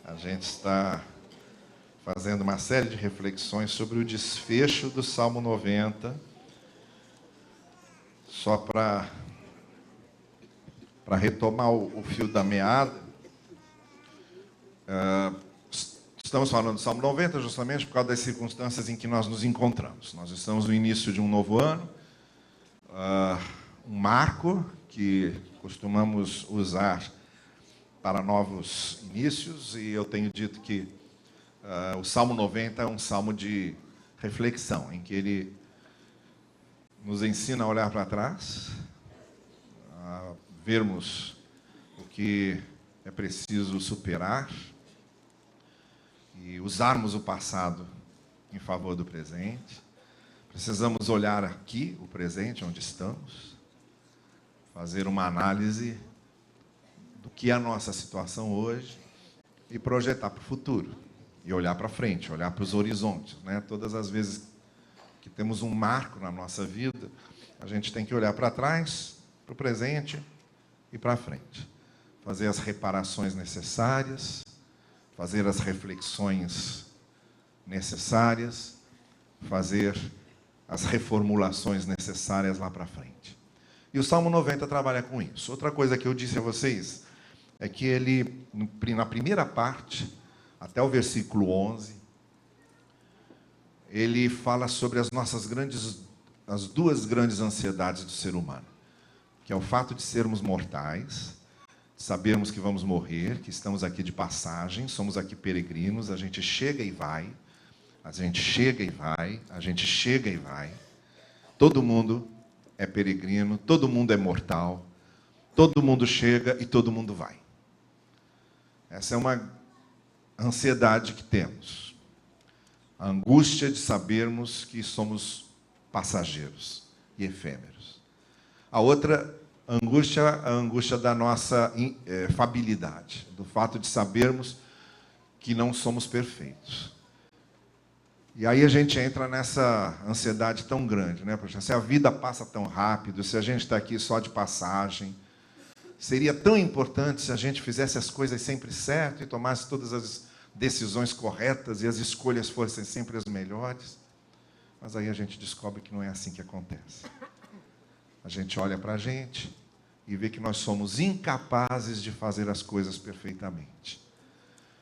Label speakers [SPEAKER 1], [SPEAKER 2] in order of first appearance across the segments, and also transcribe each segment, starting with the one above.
[SPEAKER 1] A gente está fazendo uma série de reflexões sobre o desfecho do Salmo 90, só para retomar o fio da meada. Estamos falando do Salmo 90 justamente por causa das circunstâncias em que nós nos encontramos. Nós estamos no início de um novo ano, um marco que costumamos usar para novos inícios, e eu tenho dito que o Salmo 90 é um salmo de reflexão, em que ele nos ensina a olhar para trás, a vermos o que é preciso superar e usarmos o passado em favor do presente. Precisamos olhar aqui, o presente, onde estamos, fazer uma análise do que é a nossa situação hoje e projetar para o futuro. E olhar para frente, olhar para os horizontes, né? Todas as vezes que temos um marco na nossa vida, a gente tem que olhar para trás, para o presente e para frente. Fazer as reparações necessárias, fazer as reflexões necessárias, fazer as reformulações necessárias lá para frente. E o Salmo 90 trabalha com isso. Outra coisa que eu disse a vocês é que ele, na primeira parte, até o versículo 11, ele fala sobre as duas grandes ansiedades do ser humano, que é o fato de sermos mortais, de sabermos que vamos morrer, que estamos aqui de passagem, somos aqui peregrinos, a gente chega e vai, a gente chega e vai, a gente chega e vai. Todo mundo é peregrino, todo mundo é mortal, todo mundo chega e todo mundo vai. Essa é uma ansiedade que temos. A angústia de sabermos que somos passageiros e efêmeros. A outra angústia, a angústia da nossa fabilidade, do fato de sabermos que não somos perfeitos. E aí a gente entra nessa ansiedade tão grande, né? Poxa, se a vida passa tão rápido, se a gente está aqui só de passagem, seria tão importante se a gente fizesse as coisas sempre certo e tomasse todas as decisões corretas e as escolhas fossem sempre as melhores. Mas aí a gente descobre que não é assim que acontece. A gente olha para a gente e vê que nós somos incapazes de fazer as coisas perfeitamente.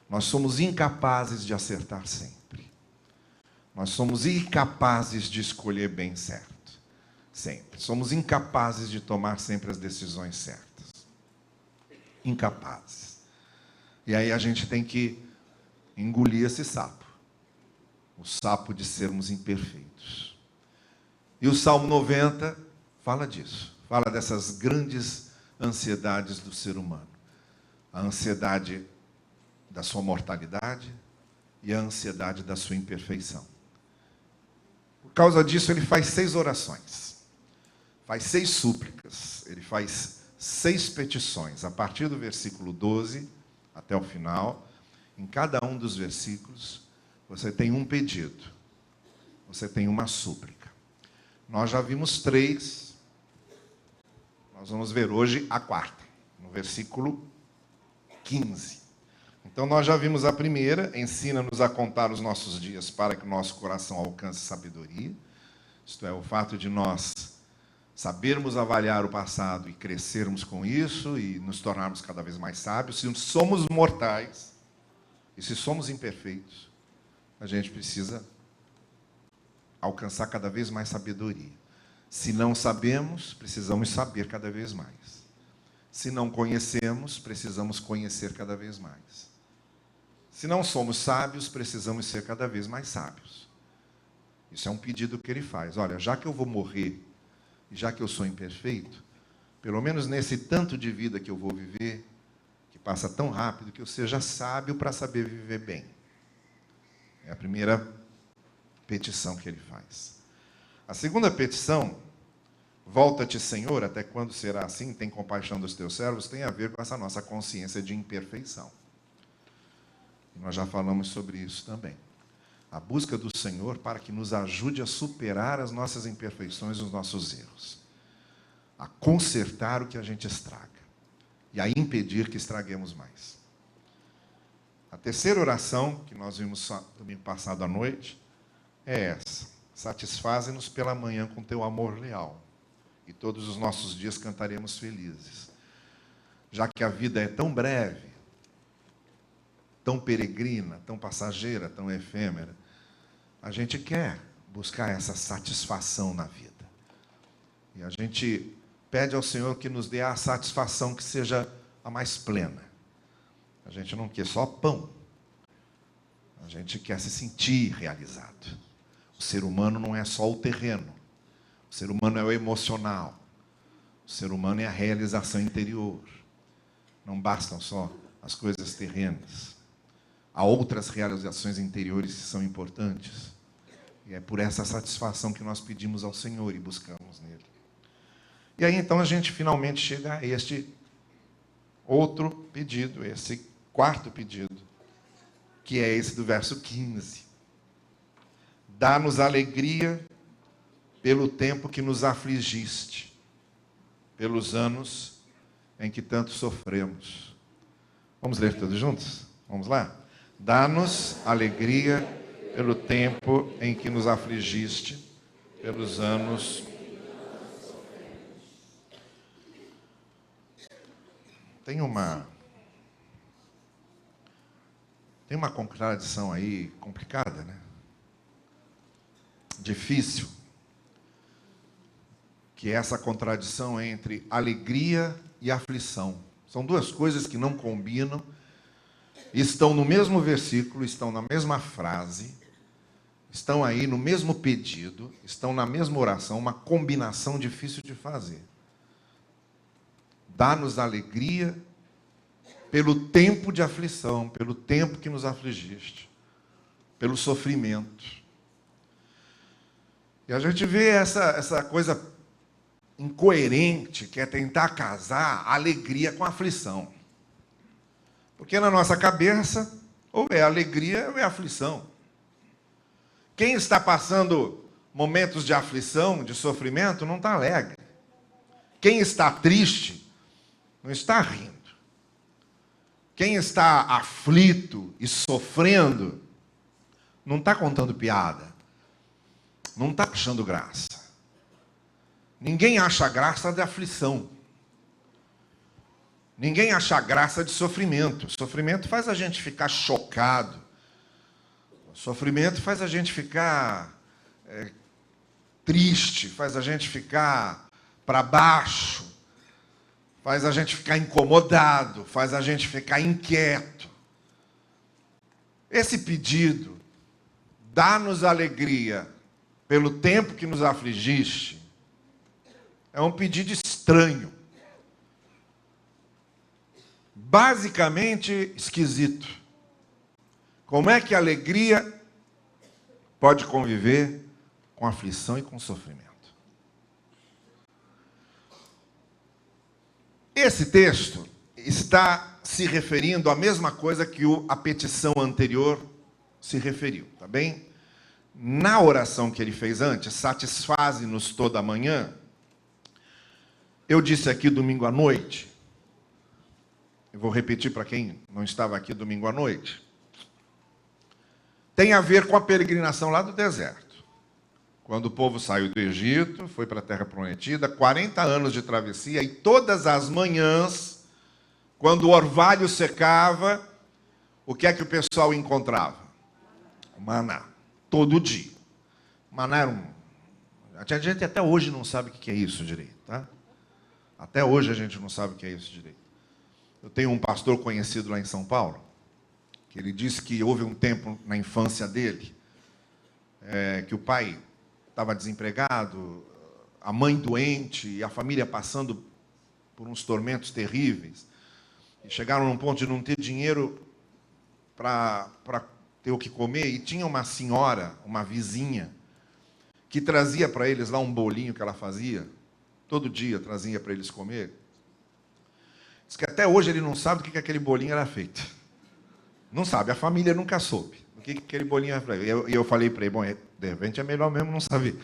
[SPEAKER 1] Nós somos incapazes de acertar sempre. Nós somos incapazes de escolher bem certo. Sempre. Somos incapazes de tomar sempre as decisões certas. Incapazes. E aí a gente tem que engolir esse sapo. O sapo de sermos imperfeitos. E o Salmo 90 fala disso. Fala dessas grandes ansiedades do ser humano. A ansiedade da sua mortalidade e a ansiedade da sua imperfeição. Por causa disso, ele faz 6 orações. Faz 6 súplicas. Ele faz 6 petições. A partir do versículo 12 até o final, em cada um dos versículos, você tem um pedido. Você tem uma súplica. Nós já vimos 3. Nós vamos ver hoje a 4ª, no versículo 15. Então, nós já vimos a primeira: ensina-nos a contar os nossos dias para que o nosso coração alcance sabedoria. Isto é, o fato de nós sabermos avaliar o passado e crescermos com isso e nos tornarmos cada vez mais sábios. Se somos mortais e se somos imperfeitos, a gente precisa alcançar cada vez mais sabedoria. Se não sabemos, precisamos saber cada vez mais. Se não conhecemos, precisamos conhecer cada vez mais. Se não somos sábios, precisamos ser cada vez mais sábios. Isso é um pedido que ele faz. Olha, já que eu vou morrer, e já que eu sou imperfeito, pelo menos nesse tanto de vida que eu vou viver, que passa tão rápido, que eu seja sábio para saber viver bem. É a primeira petição que ele faz. A segunda petição, volta-te, Senhor, até quando será assim? Tem compaixão dos teus servos, tem a ver com essa nossa consciência de imperfeição. Nós já falamos sobre isso também. A busca do Senhor para que nos ajude a superar as nossas imperfeições e os nossos erros. A consertar o que a gente estraga. E a impedir que estraguemos mais. A terceira oração, que nós vimos domingo passado à noite, é essa: satisfaze-nos pela manhã com teu amor leal, e todos os nossos dias cantaremos felizes. Já que a vida é tão breve, tão peregrina, tão passageira, tão efêmera, a gente quer buscar essa satisfação na vida. E a gente pede ao Senhor que nos dê a satisfação que seja a mais plena. A gente não quer só pão. A gente quer se sentir realizado. O ser humano não é só o terreno. O ser humano é o emocional. O ser humano é a realização interior. Não bastam só as coisas terrenas. Há outras realizações interiores que são importantes. E é por essa satisfação que nós pedimos ao Senhor e buscamos nele. E aí então a gente finalmente chega a este outro pedido, esse quarto pedido, que é esse do verso 15. Dá-nos alegria pelo tempo que nos afligiste, pelos anos em que tanto sofremos. Vamos ler todos juntos? Vamos lá? Dá-nos alegria pelo tempo em que nos afligiste, pelos anos. Tem uma contradição aí complicada, né? Difícil. Que é essa contradição entre alegria e aflição. São duas coisas que não combinam, estão no mesmo versículo, estão na mesma frase, estão aí no mesmo pedido, estão na mesma oração, uma combinação difícil de fazer. Dá-nos alegria pelo tempo de aflição, pelo tempo que nos afligiste, pelo sofrimento. E a gente vê essa coisa incoerente, que é tentar casar alegria com aflição. Porque na nossa cabeça, ou é alegria ou é aflição. Quem está passando momentos de aflição, de sofrimento, não está alegre. Quem está triste, não está rindo. Quem está aflito e sofrendo, não está contando piada. Não está achando graça. Ninguém acha graça de aflição. Ninguém acha graça de sofrimento. O sofrimento faz a gente ficar chocado. O sofrimento faz a gente ficar triste, faz a gente ficar para baixo. Faz a gente ficar incomodado, faz a gente ficar inquieto. Esse pedido, dá-nos alegria pelo tempo que nos afligiste, é um pedido estranho. Basicamente esquisito. Como é que a alegria pode conviver com aflição e com sofrimento? Esse texto está se referindo à mesma coisa que a petição anterior se referiu, tá bem? Na oração que ele fez antes, satisfaze-nos toda manhã, eu disse aqui domingo à noite, eu vou repetir para quem não estava aqui domingo à noite, tem a ver com a peregrinação lá do deserto. Quando o povo saiu do Egito, foi para a Terra Prometida, 40 anos de travessia, e todas as manhãs, quando o orvalho secava, o que é que o pessoal encontrava? O maná, todo dia. O maná era A gente até hoje não sabe o que é isso direito, tá? Até hoje a gente não sabe o que é isso direito. Eu tenho um pastor conhecido lá em São Paulo, que ele disse que houve um tempo na infância dele, que o pai estava desempregado, a mãe doente e a família passando por uns tormentos terríveis. E chegaram num ponto de não ter dinheiro para ter o que comer. E tinha uma senhora, uma vizinha, que trazia para eles lá um bolinho que ela fazia. Todo dia trazia para eles comer. Diz que até hoje ele não sabe do que aquele bolinho era feito. Não sabe, a família nunca soube o que aquele bolinho era feito. E eu falei para ele, bom, de repente é melhor mesmo não saber.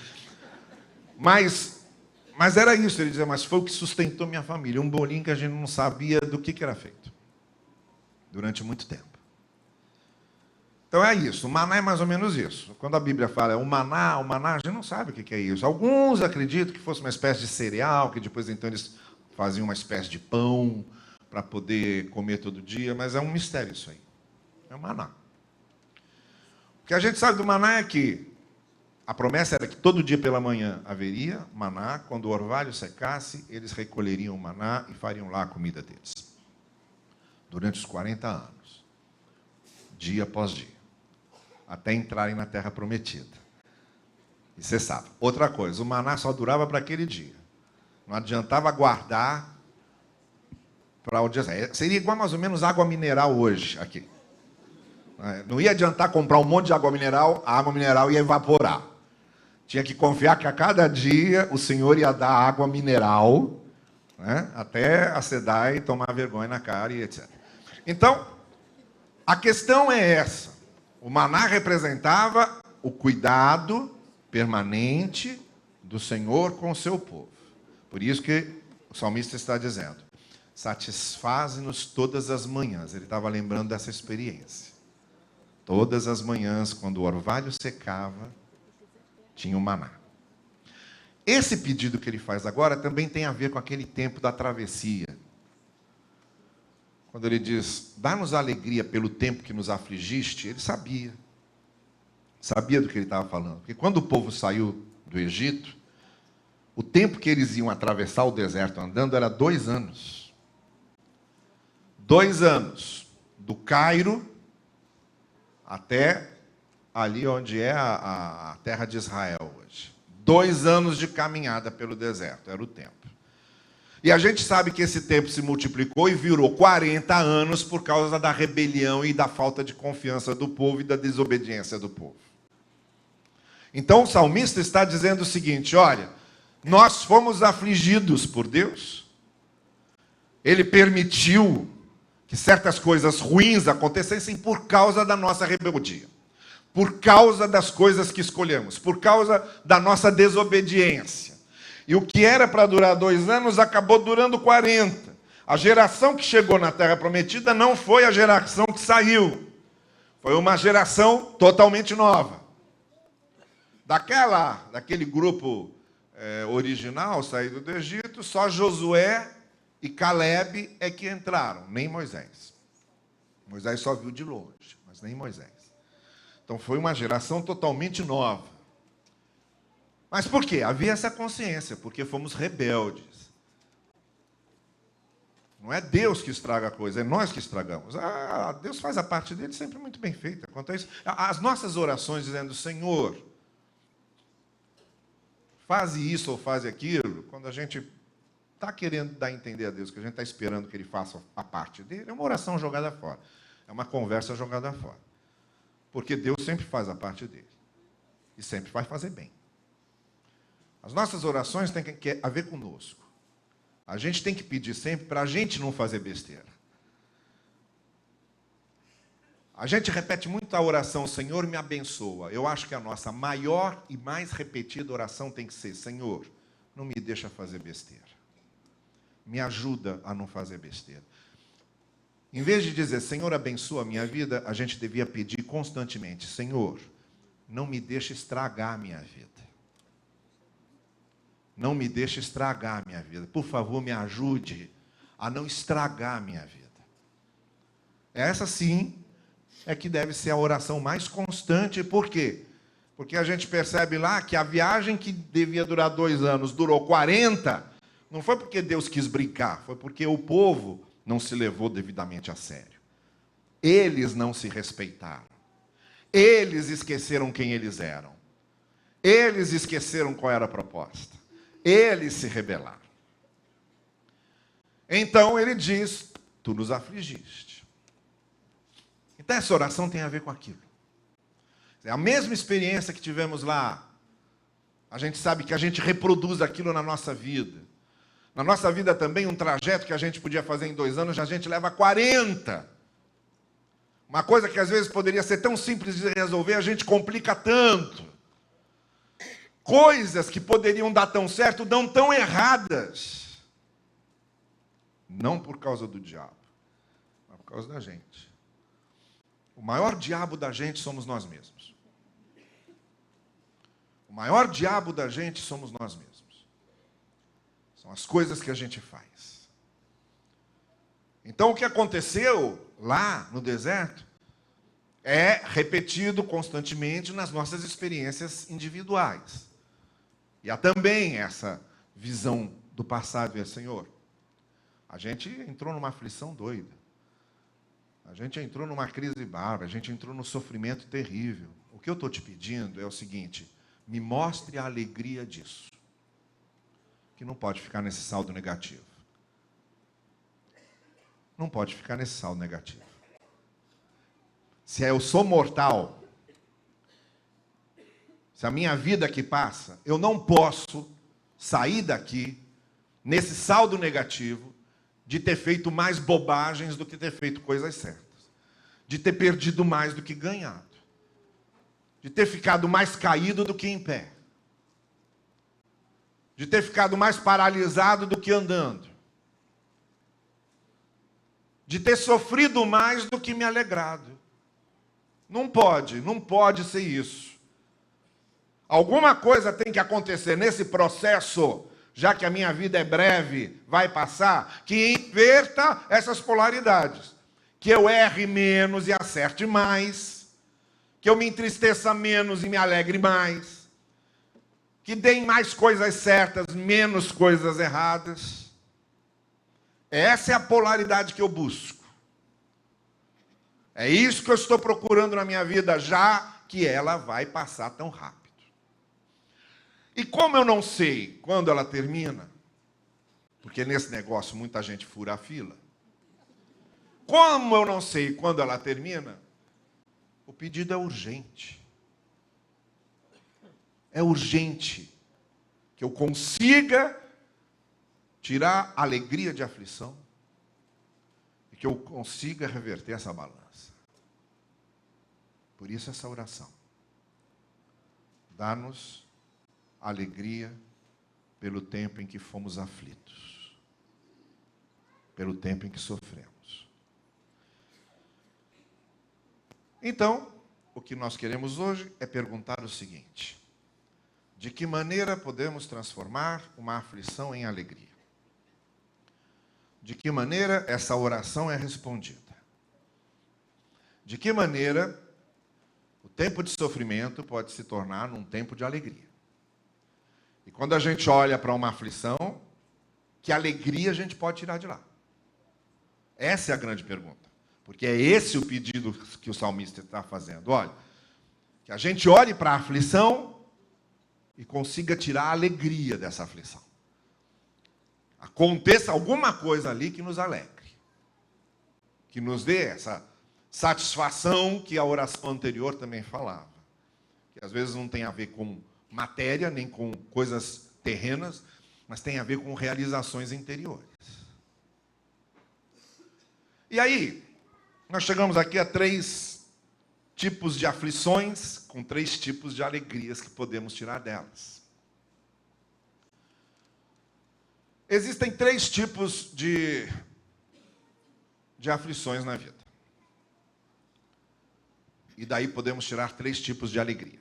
[SPEAKER 1] Mas era isso, ele dizia, mas foi o que sustentou minha família. Um bolinho que a gente não sabia do que era feito. Durante muito tempo. Então é isso, o maná é mais ou menos isso. Quando a Bíblia fala o maná, a gente não sabe o que é isso. Alguns acreditam que fosse uma espécie de cereal, que depois então eles faziam uma espécie de pão para poder comer todo dia, mas é um mistério isso aí. É o maná. O que a gente sabe do maná é que a promessa era que todo dia pela manhã haveria maná, quando o orvalho secasse, eles recolheriam o maná e fariam lá a comida deles. Durante os 40 anos, dia após dia, até entrarem na terra prometida. E você sabe, outra coisa, o maná só durava para aquele dia. Não adiantava guardar para o dia. Seria igual mais ou menos água mineral hoje, aqui. Não ia adiantar comprar um monte de água mineral, a água mineral ia evaporar. Tinha que confiar que a cada dia o Senhor ia dar água mineral, né, até acedar e tomar vergonha na cara e etc. Então, a questão é essa. O maná representava o cuidado permanente do Senhor com o seu povo. Por isso que o salmista está dizendo, satisfaze-nos todas as manhãs. Ele estava lembrando dessa experiência. Todas as manhãs, quando o orvalho secava, tinha o maná. Esse pedido que ele faz agora também tem a ver com aquele tempo da travessia. Quando ele diz, dá-nos alegria pelo tempo que nos afligiste, ele sabia. Sabia do que ele estava falando. Porque quando o povo saiu do Egito, o tempo que eles iam atravessar o deserto andando era 2 anos. 2 anos. Do Cairo até ali onde é a terra de Israel hoje. 2 anos de caminhada pelo deserto, era o tempo. E a gente sabe que esse tempo se multiplicou e virou 40 anos por causa da rebelião e da falta de confiança do povo e da desobediência do povo. Então o salmista está dizendo o seguinte, olha, nós fomos afligidos por Deus. Ele permitiu que certas coisas ruins acontecessem por causa da nossa rebeldia. Por causa das coisas que escolhemos, por causa da nossa desobediência. E o que era para durar 2 anos acabou durando 40. A geração que chegou na Terra Prometida não foi a geração que saiu. Foi uma geração totalmente nova. Daquele grupo original saído do Egito, só Josué e Caleb é que entraram, nem Moisés. Moisés só viu de longe, mas nem Moisés. Então foi uma geração totalmente nova. Mas por quê? Havia essa consciência, porque fomos rebeldes. Não é Deus que estraga a coisa, é nós que estragamos. Deus faz a parte dele sempre muito bem feita. Quanto a isso, as nossas orações dizendo, Senhor, faze isso ou faze aquilo, quando a gente está querendo dar a entender a Deus, que a gente está esperando que Ele faça a parte dele, é uma oração jogada fora. É uma conversa jogada fora. Porque Deus sempre faz a parte dele. E sempre vai fazer bem. As nossas orações têm que a ver conosco. A gente tem que pedir sempre para a gente não fazer besteira. A gente repete muito a oração, Senhor, me abençoa. Eu acho que a nossa maior e mais repetida oração tem que ser, Senhor, não me deixa fazer besteira. Me ajuda a não fazer besteira. Em vez de dizer, Senhor, abençoa a minha vida, a gente devia pedir constantemente, Senhor, não me deixe estragar a minha vida. Não me deixe estragar a minha vida. Por favor, me ajude a não estragar a minha vida. Essa sim é que deve ser a oração mais constante. Por quê? Porque a gente percebe lá que a viagem que devia durar 2 anos durou 40, não foi porque Deus quis brincar, foi porque o povo não se levou devidamente a sério. Eles não se respeitaram. Eles esqueceram quem eles eram. Eles esqueceram qual era a proposta. Eles se rebelaram. Então ele diz, tu nos afligiste. Então essa oração tem a ver com aquilo. É a mesma experiência que tivemos lá. A gente sabe que a gente reproduz aquilo na nossa vida. Na nossa vida também, um trajeto que a gente podia fazer em 2 anos, a gente leva 40. Uma coisa que às vezes poderia ser tão simples de resolver, a gente complica tanto. Coisas que poderiam dar tão certo, dão tão erradas. Não por causa do diabo, mas por causa da gente. O maior diabo da gente somos nós mesmos. O maior diabo da gente somos nós mesmos. São as coisas que a gente faz. Então, o que aconteceu lá no deserto é repetido constantemente nas nossas experiências individuais. E há também essa visão do passado, Senhor, a gente entrou numa aflição doida. A gente entrou numa crise bárbara, a gente entrou num sofrimento terrível. O que eu estou te pedindo é o seguinte: me mostre a alegria disso. Que não pode ficar nesse saldo negativo. Não pode ficar nesse saldo negativo. Se eu sou mortal, se a minha vida aqui passa, eu não posso sair daqui nesse saldo negativo de ter feito mais bobagens do que ter feito coisas certas, de ter perdido mais do que ganhado, de ter ficado mais caído do que em pé, de ter ficado mais paralisado do que andando, de ter sofrido mais do que me alegrado. Não pode ser isso. Alguma coisa tem que acontecer nesse processo, já que a minha vida é breve, vai passar, que inverta essas polaridades. Que eu erre menos e acerte mais, que eu me entristeça menos e me alegre mais, que deem mais coisas certas, menos coisas erradas. Essa é a polaridade que eu busco. É isso que eu estou procurando na minha vida, já que ela vai passar tão rápido. E como eu não sei quando ela termina, porque nesse negócio muita gente fura a fila, como eu não sei quando ela termina, o pedido é urgente. É urgente que eu consiga tirar a alegria de aflição e que eu consiga reverter essa balança. Por isso essa oração. Dá-nos alegria pelo tempo em que fomos aflitos, pelo tempo em que sofremos. Então, o que nós queremos hoje é perguntar o seguinte: de que maneira podemos transformar uma aflição em alegria? De que maneira essa oração é respondida? De que maneira o tempo de sofrimento pode se tornar num tempo de alegria? E quando a gente olha para uma aflição, que alegria a gente pode tirar de lá? Essa é a grande pergunta. Porque é esse o pedido que o salmista está fazendo. Olha, que a gente olhe para a aflição e consiga tirar a alegria dessa aflição. Aconteça alguma coisa ali que nos alegre, que nos dê essa satisfação que a oração anterior também falava, que às vezes não tem a ver com matéria, nem com coisas terrenas, mas tem a ver com realizações interiores. E aí, nós chegamos aqui a 3 tipos de aflições, com 3 tipos de alegrias que podemos tirar delas. Existem 3 tipos de aflições na vida. E daí podemos tirar 3 tipos de alegria.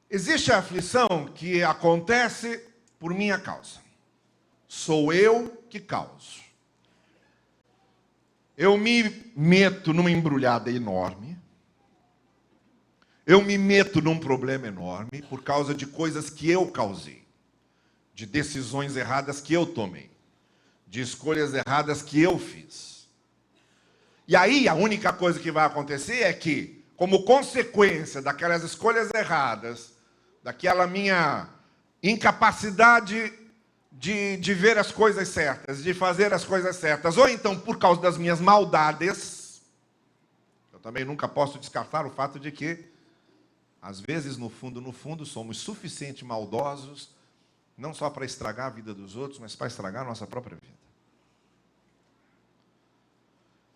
[SPEAKER 1] Existe a aflição que acontece por minha causa. Sou eu que causo. Eu me meto numa embrulhada enorme. Eu me meto num problema enorme por causa de coisas que eu causei. De decisões erradas que eu tomei. De escolhas erradas que eu fiz. E aí a única coisa que vai acontecer é que, como consequência daquelas escolhas erradas, daquela minha incapacidade de ver as coisas certas, de fazer as coisas certas, ou então por causa das minhas maldades, eu também nunca posso descartar o fato de que, às vezes, no fundo, somos suficientemente maldosos, não só para estragar a vida dos outros, mas para estragar a nossa própria vida.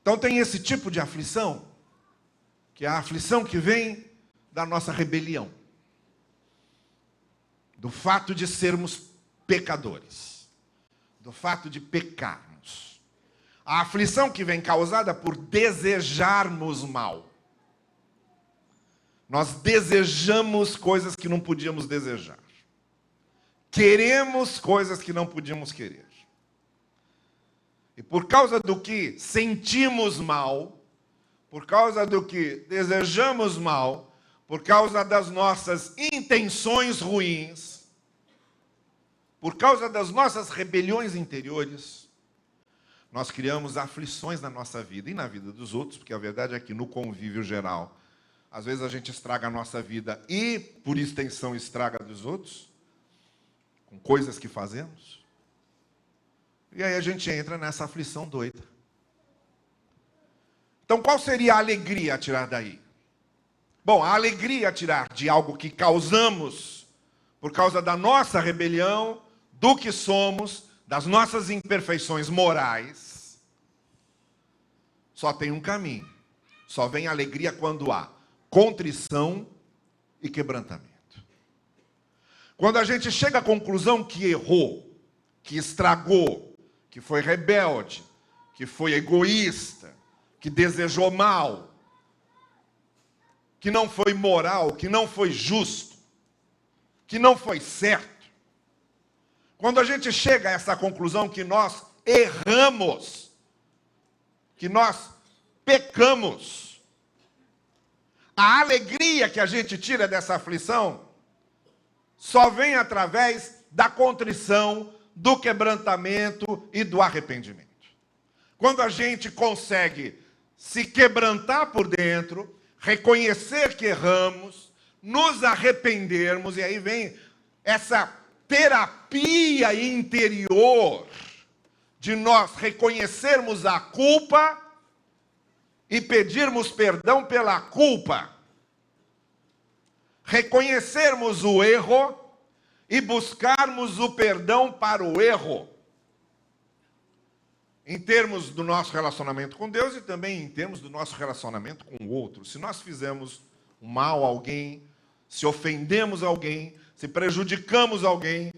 [SPEAKER 1] Então tem esse tipo de aflição, que é a aflição que vem da nossa rebelião. Do fato de sermos pecadores. Do fato de pecarmos. A aflição que vem causada por desejarmos mal. Nós desejamos coisas que não podíamos desejar. Queremos coisas que não podíamos querer. E por causa do que sentimos mal, por causa do que desejamos mal, por causa das nossas intenções ruins, por causa das nossas rebeliões interiores, nós criamos aflições na nossa vida e na vida dos outros, porque a verdade é que no convívio geral, às vezes a gente estraga a nossa vida e, por extensão, estraga a dos outros, com coisas que fazemos. E aí a gente entra nessa aflição doida. Então, qual seria a alegria a tirar daí? Bom, a alegria a tirar de algo que causamos por causa da nossa rebelião, do que somos, das nossas imperfeições morais, só tem um caminho. Só vem alegria quando há contrição e quebrantamento. Quando a gente chega à conclusão que errou, que estragou, que foi rebelde, que foi egoísta, que desejou mal, que não foi moral, que não foi justo, que não foi certo. Quando a gente chega a essa conclusão que nós erramos, que nós pecamos, a alegria que a gente tira dessa aflição só vem através da contrição, do quebrantamento e do arrependimento. Quando a gente consegue se quebrantar por dentro, reconhecer que erramos, nos arrependermos, e aí vem essa terapia interior de nós reconhecermos a culpa e pedirmos perdão pela culpa. Reconhecermos o erro e buscarmos o perdão para o erro. Em termos do nosso relacionamento com Deus e também em termos do nosso relacionamento com o outro. Se nós fizemos um mal a alguém, se ofendemos alguém, se prejudicamos alguém,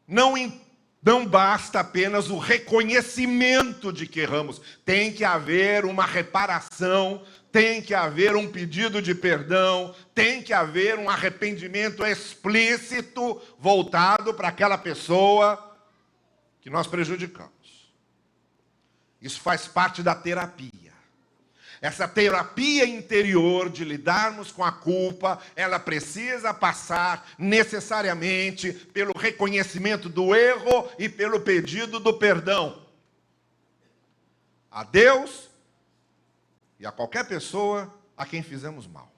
[SPEAKER 1] não basta apenas o reconhecimento de que erramos. Tem que haver uma reparação, tem que haver um pedido de perdão, tem que haver um arrependimento explícito voltado para aquela pessoa que nós prejudicamos. Isso faz parte da terapia. Essa terapia interior de lidarmos com a culpa, ela precisa passar necessariamente pelo reconhecimento do erro e pelo pedido do perdão a Deus e a qualquer pessoa a quem fizemos mal.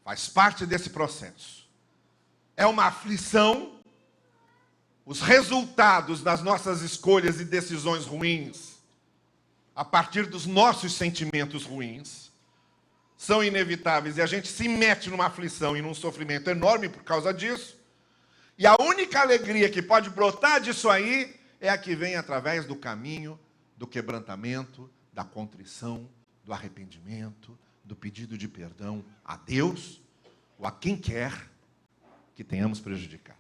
[SPEAKER 1] Faz parte desse processo. É uma aflição. Os resultados das nossas escolhas e decisões ruins, a partir dos nossos sentimentos ruins, são inevitáveis. E a gente se mete numa aflição e num sofrimento enorme por causa disso. E a única alegria que pode brotar disso aí é a que vem através do caminho do quebrantamento, da contrição, do arrependimento, do pedido de perdão a Deus ou a quem quer que tenhamos prejudicado.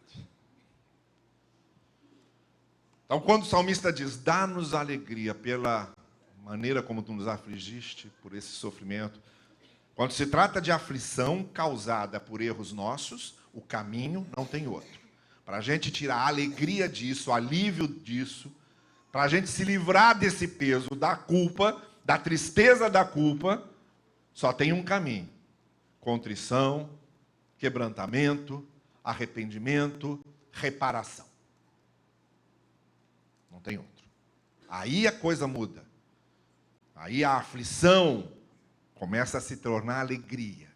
[SPEAKER 1] Então, quando o salmista diz, dá-nos alegria pela maneira como tu nos afligiste, por esse sofrimento, quando se trata de aflição causada por erros nossos, o caminho não tem outro. Para a gente tirar a alegria disso, o alívio disso, para a gente se livrar desse peso da culpa, da tristeza da culpa, só tem um caminho: contrição, quebrantamento, arrependimento, reparação. Não tem outro. Aí a coisa muda. Aí a aflição começa a se tornar alegria.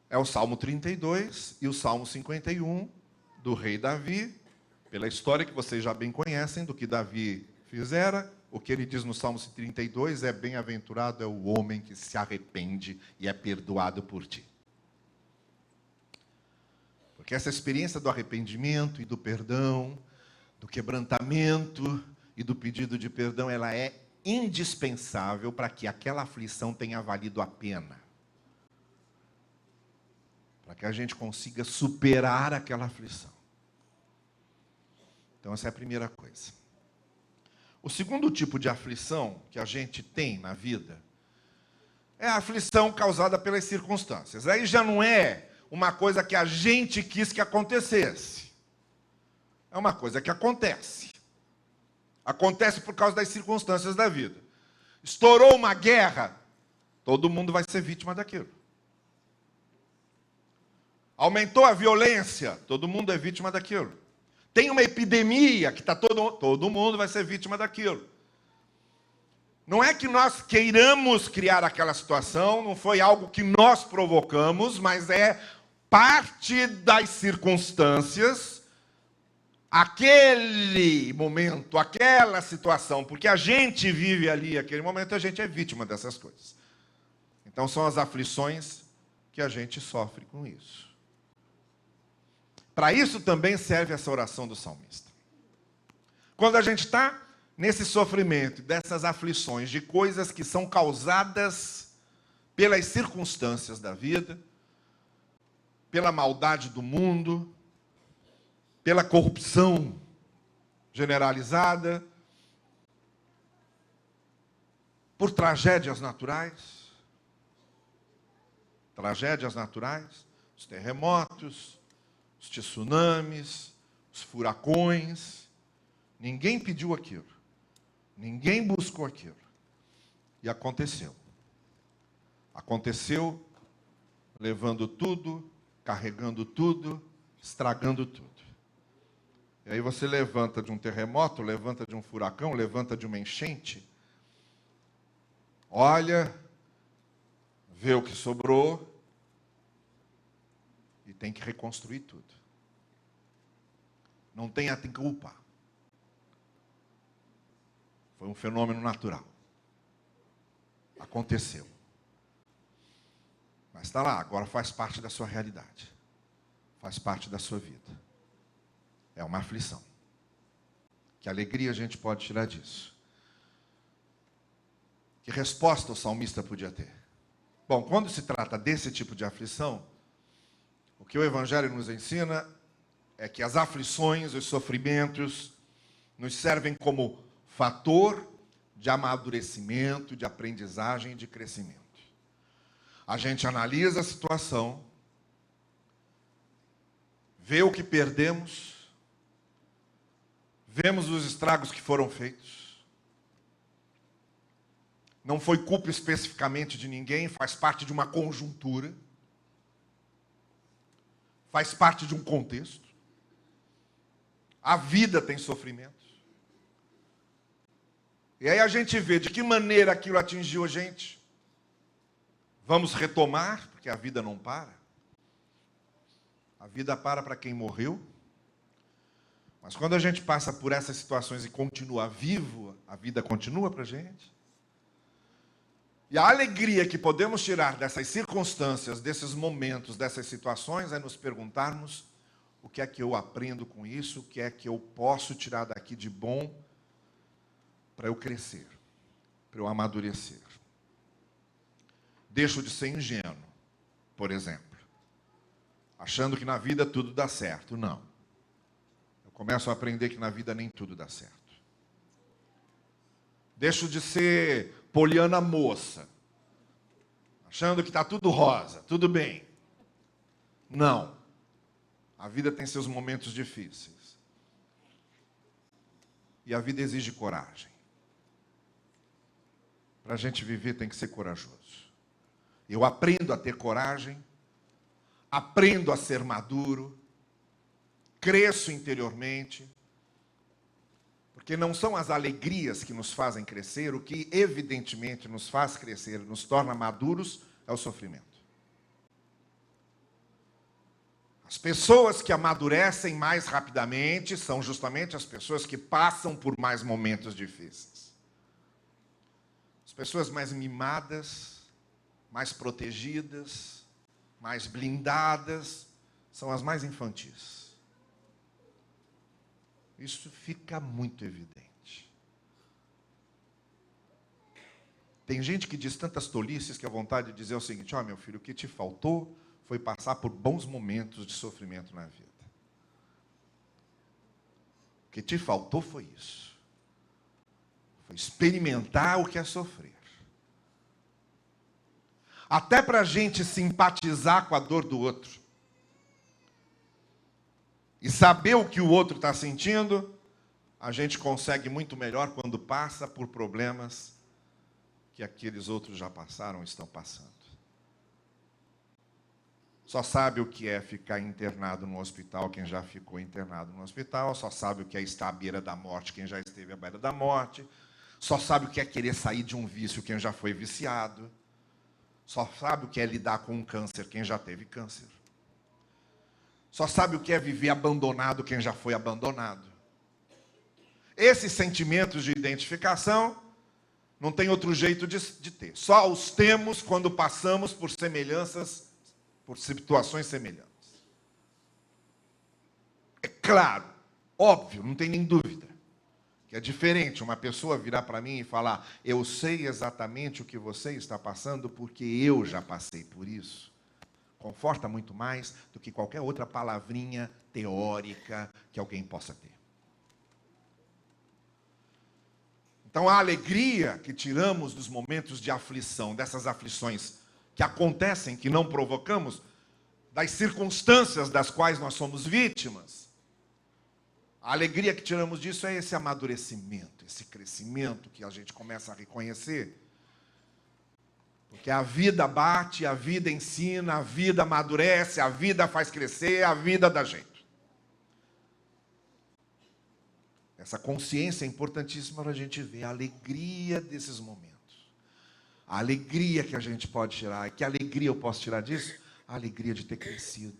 [SPEAKER 1] É o Salmo 32 e o Salmo 51 do rei Davi, pela história que vocês já bem conhecem do que Davi fizera. O que ele diz no Salmo 32 é: bem-aventurado é o homem que se arrepende e é perdoado por ti. Porque essa experiência do arrependimento e do perdão, do quebrantamento e do pedido de perdão, ela é indispensável para que aquela aflição tenha valido a pena. para que a gente consiga superar aquela aflição. Então, essa é a primeira coisa. O segundo tipo de aflição que a gente tem na vida é a aflição causada pelas circunstâncias. Aí já não é uma coisa que a gente quis que acontecesse. É uma coisa que acontece. Acontece por causa das circunstâncias da vida. Estourou uma guerra, todo mundo vai ser vítima daquilo. Aumentou a violência, todo mundo é vítima daquilo. Tem uma epidemia que todo mundo vai ser vítima daquilo. Não é que nós queiramos criar aquela situação, não foi algo que nós provocamos, mas é parte das circunstâncias, aquele momento, aquela situação, porque a gente vive ali aquele momento, a gente é vítima dessas coisas. Então são as aflições que a gente sofre com isso. Para isso também serve essa oração do salmista. Quando a gente está nesse sofrimento, dessas aflições, de coisas que são causadas pelas circunstâncias da vida, pela maldade do mundo, pela corrupção generalizada, por tragédias naturais, os terremotos, os tsunamis, os furacões. Ninguém pediu aquilo. Ninguém buscou aquilo. E aconteceu. Aconteceu levando tudo, carregando tudo, estragando tudo. E aí você levanta de um terremoto, levanta de um furacão, levanta de uma enchente, olha, vê o que sobrou e tem que reconstruir tudo. Não tem a quem culpar. Foi um fenômeno natural. Aconteceu. Mas está lá, agora faz parte da sua realidade. Faz parte da sua vida. É uma aflição. Que alegria a gente pode tirar disso? Que resposta o salmista podia ter? Bom, quando se trata desse tipo de aflição, o que o Evangelho nos ensina é que as aflições, os sofrimentos, nos servem como fator de amadurecimento, de aprendizagem e de crescimento. A gente analisa a situação, vê o que perdemos, vemos os estragos que foram feitos. Não foi culpa especificamente de ninguém, faz parte de uma conjuntura, faz parte de um contexto. A vida tem sofrimentos. E aí a gente vê de que maneira aquilo atingiu a gente. Vamos retomar, porque a vida não para. A vida para quem morreu. Mas quando a gente passa por essas situações e continua vivo, a vida continua para a gente. E a alegria que podemos tirar dessas circunstâncias, desses momentos, dessas situações, é nos perguntarmos o que é que eu aprendo com isso, o que é que eu posso tirar daqui de bom para eu crescer, para eu amadurecer. Deixo de ser ingênuo, por exemplo, achando que na vida tudo dá certo. Não. Eu começo a aprender que na vida nem tudo dá certo. Deixo de ser poliana moça, achando que está tudo rosa, tudo bem. Não. A vida tem seus momentos difíceis. E a vida exige coragem. Para a gente viver tem que ser corajoso. Eu aprendo a ter coragem, aprendo a ser maduro, cresço interiormente, porque não são as alegrias que nos fazem crescer, o que evidentemente nos faz crescer, nos torna maduros, é o sofrimento. As pessoas que amadurecem mais rapidamente são justamente as pessoas que passam por mais momentos difíceis. As pessoas mais mimadas, mais protegidas, mais blindadas, são as mais infantis. Isso fica muito evidente. Tem gente que diz tantas tolices que a vontade de dizer o seguinte: ó, meu filho, o que te faltou foi passar por bons momentos de sofrimento na vida. O que te faltou foi isso. Foi experimentar o que é sofrer. Até para a gente simpatizar com a dor do outro. E saber o que o outro está sentindo, a gente consegue muito melhor quando passa por problemas que aqueles outros já passaram ou estão passando. Só sabe o que é ficar internado no hospital quem já ficou internado no hospital, só sabe o que é estar à beira da morte quem já esteve à beira da morte, só sabe o que é querer sair de um vício quem já foi viciado, só sabe o que é lidar com um câncer quem já teve câncer. Só sabe o que é viver abandonado quem já foi abandonado. Esses sentimentos de identificação não tem outro jeito de ter. Só os temos quando passamos por semelhanças, por situações semelhantes. É claro, óbvio, não tem nem dúvida, que é diferente uma pessoa virar para mim e falar: eu sei exatamente o que você está passando porque eu já passei por isso. Conforta muito mais do que qualquer outra palavrinha teórica que alguém possa ter. Então, a alegria que tiramos dos momentos de aflição, dessas aflições que acontecem, que não provocamos, das circunstâncias das quais nós somos vítimas, a alegria que tiramos disso é esse amadurecimento, esse crescimento que a gente começa a reconhecer. Porque a vida bate, a vida ensina, a vida amadurece, a vida faz crescer, a vida dá jeito. Essa consciência é importantíssima para a gente ver a alegria desses momentos. A alegria que a gente pode tirar. E que alegria eu posso tirar disso? A alegria de ter crescido.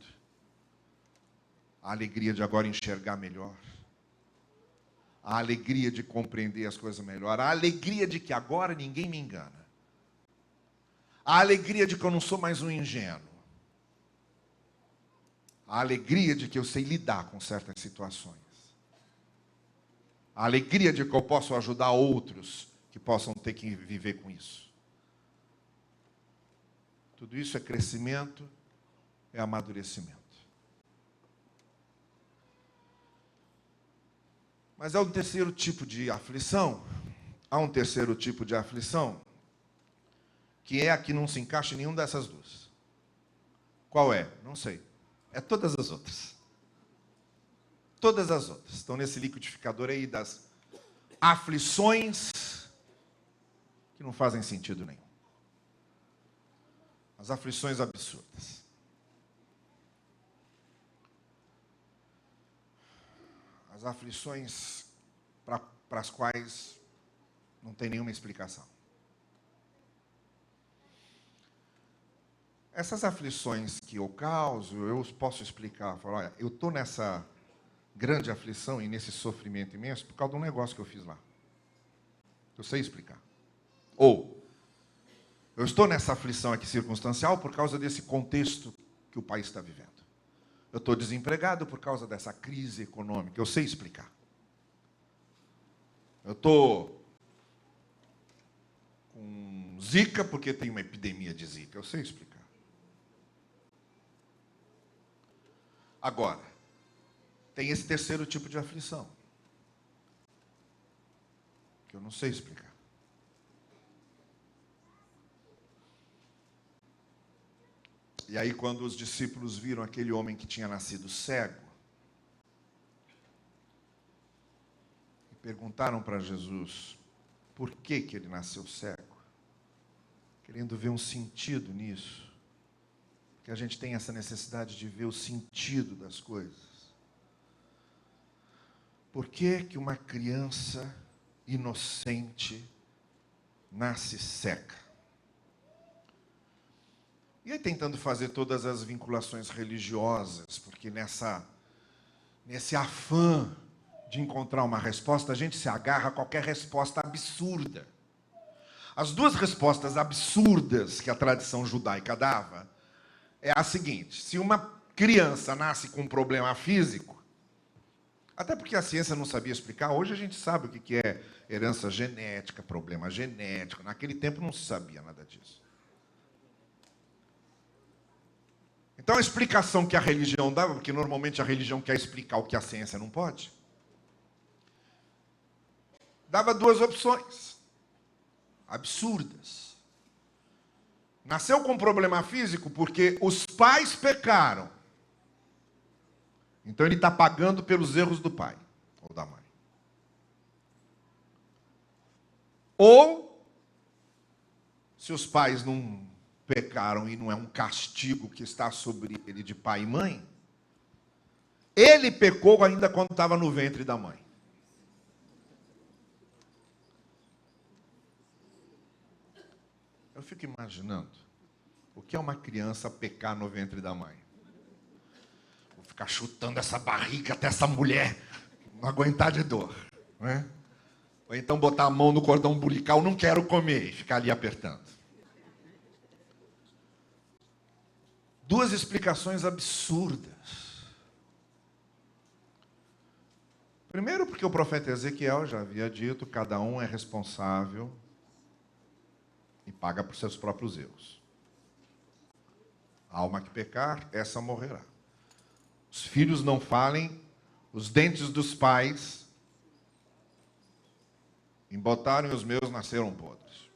[SPEAKER 1] A alegria de agora enxergar melhor. A alegria de compreender as coisas melhor. A alegria de que agora ninguém me engana. A alegria de que eu não sou mais um ingênuo. A alegria de que eu sei lidar com certas situações. A alegria de que eu posso ajudar outros que possam ter que viver com isso. Tudo isso é crescimento, é amadurecimento. Mas há um terceiro tipo de aflição. Há um terceiro tipo de aflição que é a que não se encaixa em nenhuma dessas duas. Qual é? Não sei. É todas as outras. Todas as outras. Estão nesse liquidificador aí das aflições que não fazem sentido nenhum. As aflições absurdas. As aflições para as quais não tem nenhuma explicação. Essas aflições que eu causo, eu posso explicar. Falar: olha, eu estou nessa grande aflição e nesse sofrimento imenso por causa de um negócio que eu fiz lá. Eu sei explicar. Ou, eu estou nessa aflição aqui circunstancial por causa desse contexto que o país está vivendo. Eu estou desempregado por causa dessa crise econômica. Eu sei explicar. Eu estou com zika porque tem uma epidemia de zika. Eu sei explicar. Agora, tem esse terceiro tipo de aflição, que eu não sei explicar. E aí, quando os discípulos viram aquele homem que tinha nascido cego, e perguntaram para Jesus por que ele nasceu cego, querendo ver um sentido nisso, que a gente tem essa necessidade de ver o sentido das coisas. Por que uma criança inocente nasce cega? E aí tentando fazer todas as vinculações religiosas, porque nesse afã de encontrar uma resposta, a gente se agarra a qualquer resposta absurda. As duas respostas absurdas que a tradição judaica dava é a seguinte: se uma criança nasce com um problema físico, até porque a ciência não sabia explicar, hoje a gente sabe o que é herança genética, problema genético. Naquele tempo não se sabia nada disso. Então a explicação que a religião dava, porque normalmente a religião quer explicar o que a ciência não pode, dava duas opções absurdas. Nasceu com problema físico porque os pais pecaram. Então ele está pagando pelos erros do pai ou da mãe. Ou, se os pais não pecaram e não é um castigo que está sobre ele de pai e mãe, ele pecou ainda quando estava no ventre da mãe. Eu fico imaginando o que é uma criança pecar no ventre da mãe. Vou ficar chutando essa barriga até essa mulher não aguentar de dor, né? Ou então botar a mão no cordão umbilical, não quero comer, e ficar ali apertando. Duas explicações absurdas. Primeiro, porque o profeta Ezequiel já havia dito, cada um é responsável e paga por seus próprios erros. A alma que pecar, essa morrerá. Os filhos não falem, os dentes dos pais embotaram e os meus nasceram podres.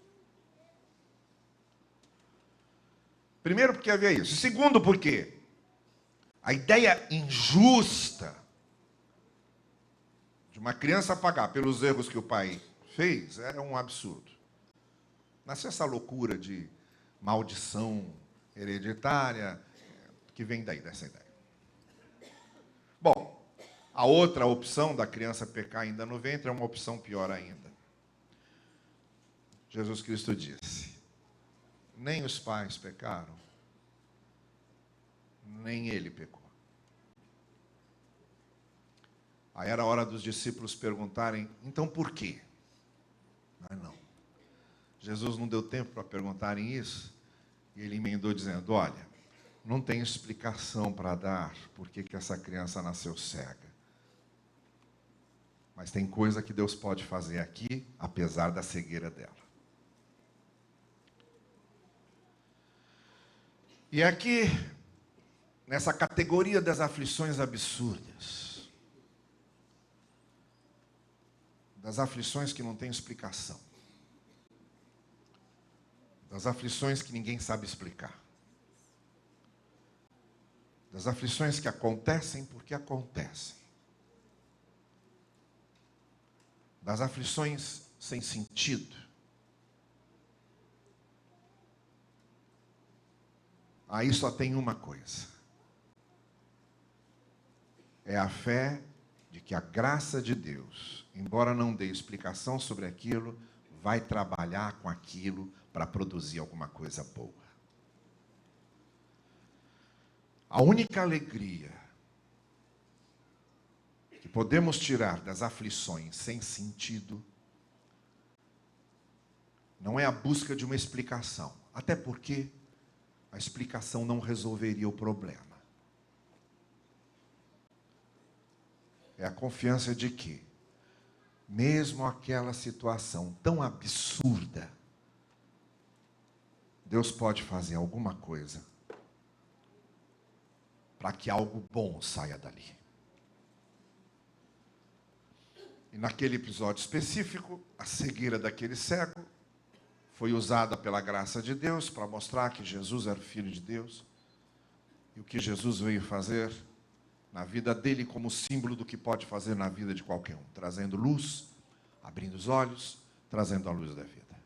[SPEAKER 1] Primeiro, porque havia isso. Segundo, porque a ideia injusta de uma criança pagar pelos erros que o pai fez é um absurdo. Nasceu essa loucura de maldição hereditária que vem daí, dessa ideia. Bom, a outra opção da criança pecar ainda no ventre é uma opção pior ainda. Jesus Cristo disse: nem os pais pecaram, nem ele pecou. Aí era a hora dos discípulos perguntarem, então por quê? Mas não. Jesus não deu tempo para perguntarem isso, e ele emendou dizendo, olha, não tem explicação para dar por que essa criança nasceu cega. Mas tem coisa que Deus pode fazer aqui, apesar da cegueira dela. E aqui, nessa categoria das aflições absurdas, das aflições que não têm explicação, das aflições que ninguém sabe explicar, das aflições que acontecem porque acontecem, das aflições sem sentido. Aí só tem uma coisa. É a fé de que a graça de Deus, embora não dê explicação sobre aquilo, vai trabalhar com aquilo para produzir alguma coisa boa. A única alegria que podemos tirar das aflições sem sentido não é a busca de uma explicação, até porque a explicação não resolveria o problema. É a confiança de que, mesmo aquela situação tão absurda, Deus pode fazer alguma coisa para que algo bom saia dali. E naquele episódio específico, a cegueira daquele cego foi usada pela graça de Deus para mostrar que Jesus era o Filho de Deus. E o que Jesus veio fazer na vida dele como símbolo do que pode fazer na vida de qualquer um. Trazendo luz, abrindo os olhos, trazendo a luz da vida.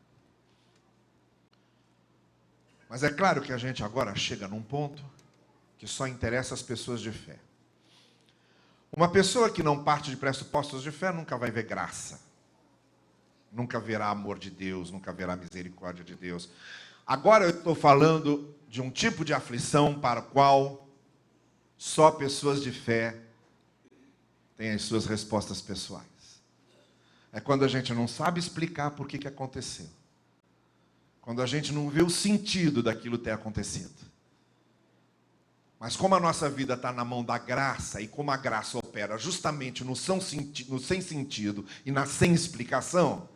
[SPEAKER 1] Mas é claro que a gente agora chega num ponto que só interessa as pessoas de fé. Uma pessoa que não parte de pressupostos de fé nunca vai ver graça. Nunca verá amor de Deus, nunca verá misericórdia de Deus. Agora eu estou falando de um tipo de aflição para o qual só pessoas de fé têm as suas respostas pessoais. É quando a gente não sabe explicar por que aconteceu. Quando a gente não vê o sentido daquilo ter acontecido. Mas como a nossa vida está na mão da graça, e como a graça opera justamente no sem sentido e na sem explicação,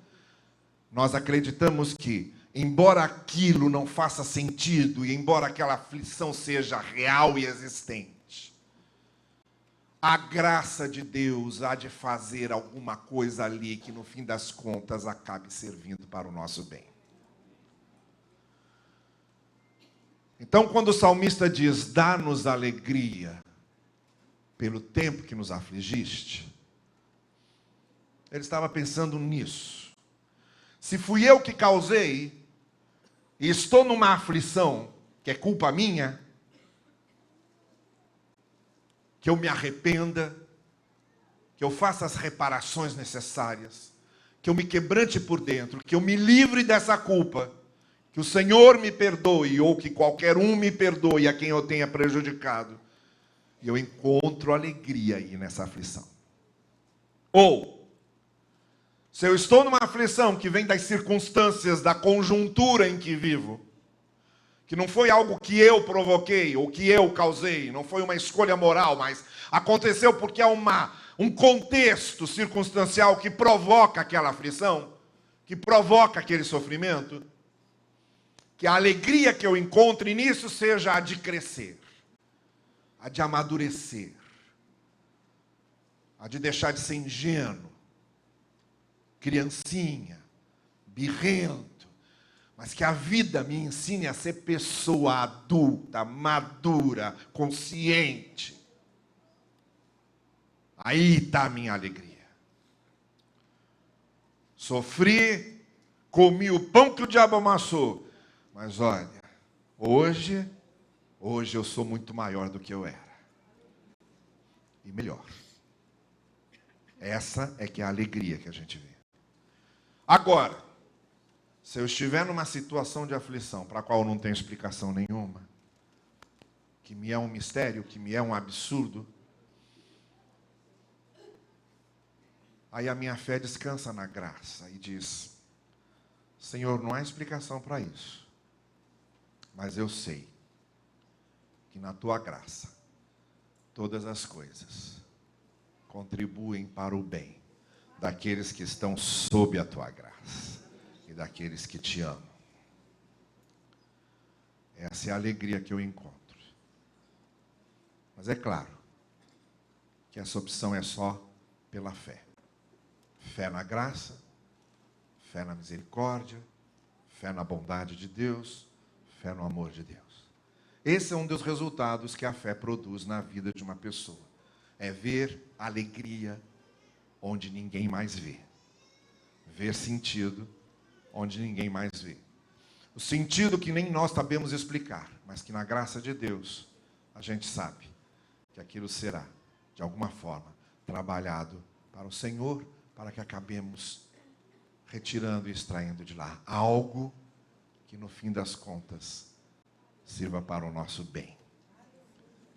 [SPEAKER 1] nós acreditamos que embora aquilo não faça sentido e embora aquela aflição seja real e existente, a graça de Deus há de fazer alguma coisa ali que no fim das contas acabe servindo para o nosso bem. Então, quando o salmista diz, dá-nos alegria pelo tempo que nos afligiste, ele estava pensando nisso. Se fui eu que causei, e estou numa aflição, que é culpa minha, que eu me arrependa, que eu faça as reparações necessárias, que eu me quebrante por dentro, que eu me livre dessa culpa, que o Senhor me perdoe, ou que qualquer um me perdoe a quem eu tenha prejudicado, e eu encontro alegria aí nessa aflição. Ou, se eu estou numa aflição que vem das circunstâncias, da conjuntura em que vivo, que não foi algo que eu provoquei, ou que eu causei, não foi uma escolha moral, mas aconteceu porque há um contexto circunstancial que provoca aquela aflição, que provoca aquele sofrimento, que a alegria que eu encontre nisso seja a de crescer, a de amadurecer, a de deixar de ser ingênuo, criancinha, birrento, mas que a vida me ensine a ser pessoa adulta, madura, consciente. Aí está a minha alegria. Sofri, comi o pão que o diabo amassou, mas olha, hoje eu sou muito maior do que eu era. E melhor. Essa é que é a alegria que a gente vê. Agora, se eu estiver numa situação de aflição para a qual não tenho explicação nenhuma, que me é um mistério, que me é um absurdo, aí a minha fé descansa na graça e diz, Senhor, não há explicação para isso. Mas eu sei que na tua graça, todas as coisas contribuem para o bem daqueles que estão sob a tua graça e daqueles que te amam. Essa é a alegria que eu encontro. Mas é claro que essa opção é só pela fé. Fé na graça, fé na misericórdia, fé na bondade de Deus, fé no amor de Deus. Esse é um dos resultados que a fé produz na vida de uma pessoa. É ver alegria onde ninguém mais vê. Ver sentido onde ninguém mais vê. O sentido que nem nós sabemos explicar, mas que na graça de Deus a gente sabe que aquilo será, de alguma forma, trabalhado para o Senhor, para que acabemos retirando e extraindo de lá algo que no fim das contas sirva para o nosso bem.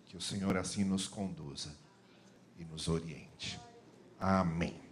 [SPEAKER 1] Que o Senhor assim nos conduza e nos oriente. Amém.